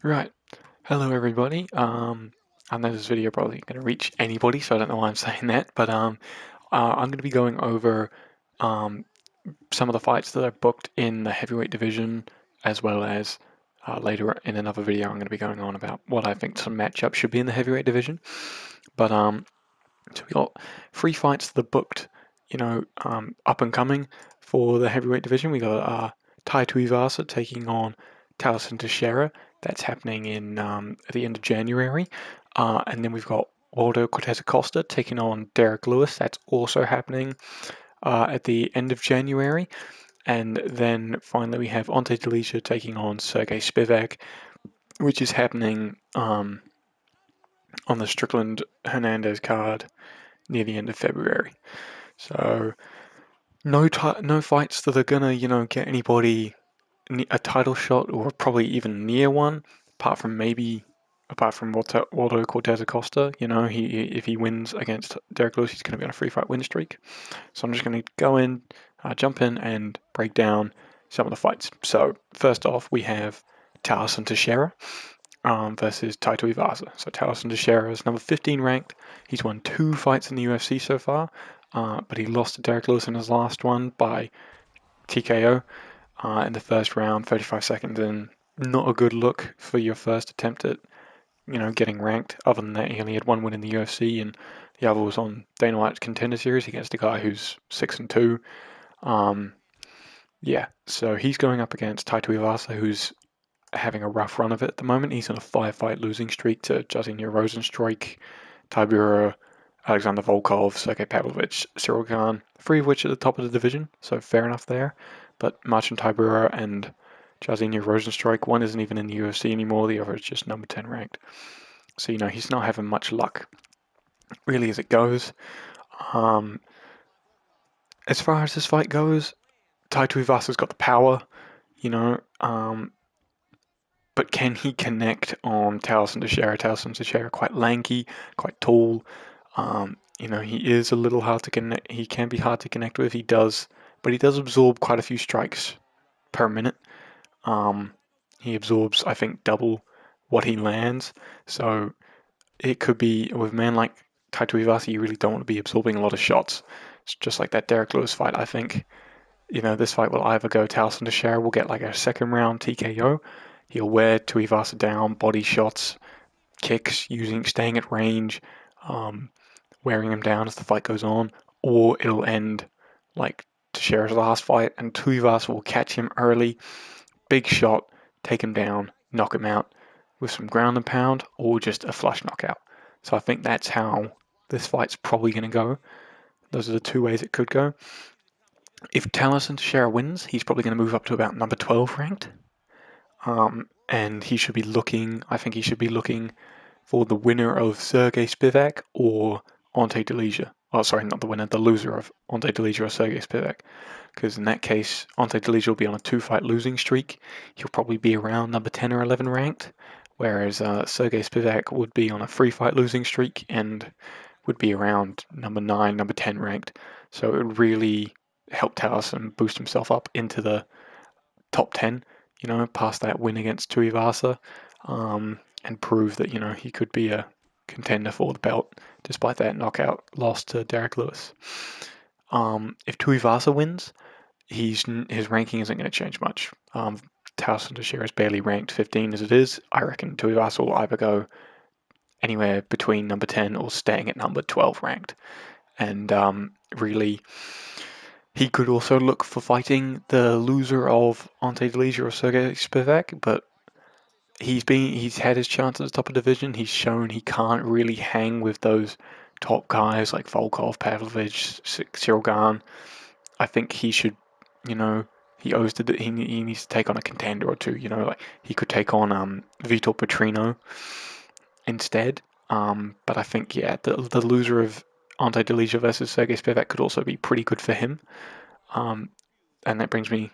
Right. Hello, everybody. I know this video probably going to reach anybody, so I don't know why I'm saying that, but I'm going to be going over um, some of the fights that I booked in the heavyweight division, as well as later in another video I'm going to be going on about what I think some matchups should be in the heavyweight division. But so we got three fights that are booked, up and coming for the heavyweight division. We got Tai Tuivasa taking on Tallison Texeira. That's happening in at the end of January. And then we've got Waldo Cortez Acosta taking on Derek Lewis. That's also happening at the end of January. And then finally we have Ante Delija taking on Sergey Spivak, which is happening on the Strickland Hernandez card near the end of February. So no fights that are gonna get anybody a title shot or probably even near one, apart from Waldo Cortez Acosta. He if he wins against Derek Lewis, he's going to be on a free fight win streak. So I'm just going to go in, jump in, and break down some of the fights. So first off, we have Tallison Texeira versus Tai Tuivasa. So Tallison Texeira is number 15 ranked. He's won 2 fights in the UFC so far, but he lost to Derek Lewis in his last one by TKO in the first round, 35 seconds in. Not a good look for your first attempt at getting ranked. Other than that, he only had 1 win in the UFC, and the other was on Dana White's Contender Series against a guy who's 6-2. Yeah, so he's going up against Tai Tuivasa, who's having a rough run of it at the moment. He's on a 5-fight losing streak to Jairzinho Rozenstruik, Tybura, Alexander Volkov, Sergey Pavlovich, Cyril Gane, 3 of which at the top of the division, so fair enough there. But Marcin Tybura and Jairzinho Rozenstruik, one isn't even in the UFC anymore, the other is just number 10 ranked. So, he's not having much luck, really, as it goes. As far as this fight goes, Tai Tuivasa's got the power, you know, um, but can he connect on Tallison Texeira? Tallison Texeira quite lanky, quite tall. He is a little hard to connect. He can be hard to connect with. But he does absorb quite a few strikes per minute. Um, he absorbs, I think, double what he lands. So it could be with a man like Tai Tuivasa, you really don't want to be absorbing a lot of shots. It's just like that Derek Lewis fight. I think this fight will either go Towson to Shara will get like a second round TKO. He'll wear Tuivasa down, body shots, kicks, staying at range, um, wearing him down as the fight goes on, or it'll end like Teixeira's last fight, and Tuivasa will catch him early, big shot, take him down, knock him out with some ground and pound, or just a flush knockout. So I think that's how this fight's probably going to go. Those are the 2 ways it could go. If Tallison Teixeira wins, he's probably going to move up to about number 12 ranked. And I think he should be looking for the winner of Sergey Spivak or Ante Delija. Oh, sorry, not the winner, the loser of Ante Delija or Sergey Spivak. Because in that case, Ante Delija will be on a 2-fight losing streak. He'll probably be around number 10 or 11 ranked, whereas Sergey Spivak would be on a 3-fight losing streak and would be around number 9, number 10 ranked. So it would really help Tallison boost himself up into the top 10, past that win against Tuivasa, and prove that, he could be a contender for the belt despite that knockout loss to Derek Lewis. If Tuivasa wins, his ranking isn't going to change much. Towson Teixeira is barely ranked 15 as it is. I reckon Tuivasa will either go anywhere between number 10 or staying at number 12 ranked. And really, he could also look for fighting the loser of Ante Delija or Sergey Spivak, but he's had his chance at the top of the division. He's shown he can't really hang with those top guys like Volkov, Pavlovich, Cyril Gane. I think he should, he owes to he needs to take on a contender or two. Like he could take on Vitor Petrino instead. But I think the loser of Ante Delija versus Sergey Spivak could also be pretty good for him. And that brings me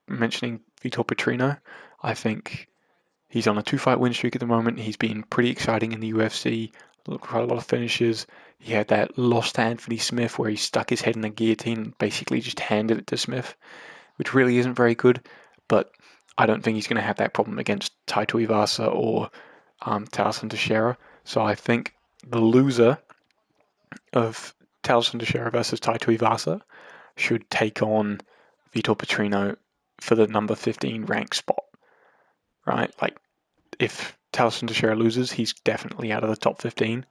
mentioning Vitor Petrino. I think he's on a 2-fight win streak at the moment. He's been pretty exciting in the UFC. Quite a lot of finishes. He had that loss to Anthony Smith where he stuck his head in the guillotine and basically just handed it to Smith, which really isn't very good. But I don't think he's going to have that problem against Tai Tuivasa or Tallison Texeira. So I think the loser of Tallison Texeira versus Tai Tuivasa should take on Vitor Petrino for the number 15 rank spot, right? Like, if Tallison Texeira loses, he's definitely out of the top 15.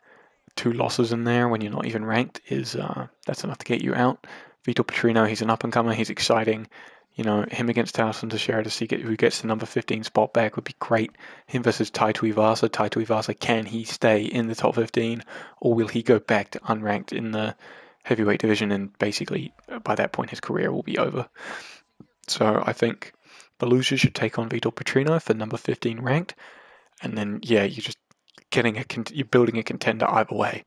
2 losses in there when you're not even ranked is that's enough to get you out. Vitor Petrino, he's an up-and-comer, he's exciting. Him against Tallison Texeira to see who gets the number 15 spot back would be great. Him versus Tai Tuivasa. Tai Tuivasa, can he stay in the top 15, or will he go back to unranked in the heavyweight division, and basically by that point his career will be over. So I think the loser should take on Vitor Petrino for number 15 ranked, and then you're just you're building a contender either way.